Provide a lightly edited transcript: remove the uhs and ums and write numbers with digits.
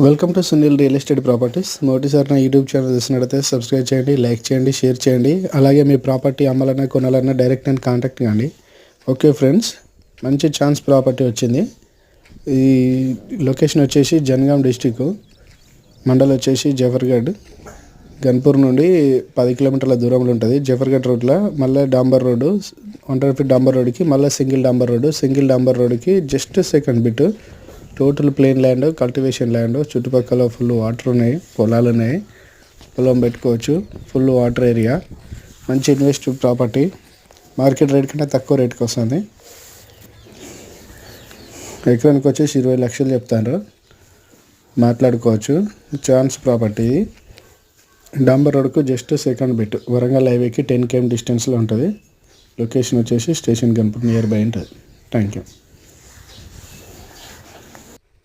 Welcome to Sunil real estate properties. మొదటిసారి నా YouTube channel చూసినట్లయితే సబ్స్క్రైబ్ చేయండి, లైక్ చేయండి, షేర్ చేయండి. అలాగే మీ ప్రాపర్టీ అమ్మాలన్నా కొనాలన్నా డైరెక్ట్ నన్ను కాంటాక్ట్ కండి. ఓకే ఫ్రెండ్స్, మంచి ఛాన్స్ ప్రాపర్టీ వచ్చింది. ఈ లొకేషన్ వచ్చేసి జనగాం డిస్టిక్, మండల్ వచ్చేసి జఫర్గఢ్. గన్పూర్ నుండి 10 కిలోమీటర్ల దూరంలో ఉంటుంది. జఫర్గఢ్ రోడ్లో మళ్ళీ డాంబర్ రోడ్డు, 100 ఫీట్ డాంబర్ రోడ్డుకి మళ్ళీ సింగిల్ డాంబర్ రోడ్డుకి just second bit. Total plain land, cultivation land. చుట్టుపక్కల ఫుల్ వాటర్ ఉన్నాయి, పొలాలు ఉన్నాయి, పొలం పెట్టుకోవచ్చు. ఫుల్ వాటర్ ఏరియా, మంచి ఇన్వెస్ట్ ప్రాపర్టీ. మార్కెట్ రేట్ కంటే తక్కువ రేట్కి వస్తుంది. ఎకరానికి వచ్చేసి 20 లక్షలు చెప్తారు, మాట్లాడుకోవచ్చు. Chance property. డాంబర్ రోడ్కు జస్ట్ సెకండ్ బిట్. వరంగల్ హైవేకి 10 km డిస్టెన్స్లో ఉంటుంది. లొకేషన్ వచ్చేసి స్టేషన్ గన్పూర్ నియర్ బై ఉంటుంది. Thank you.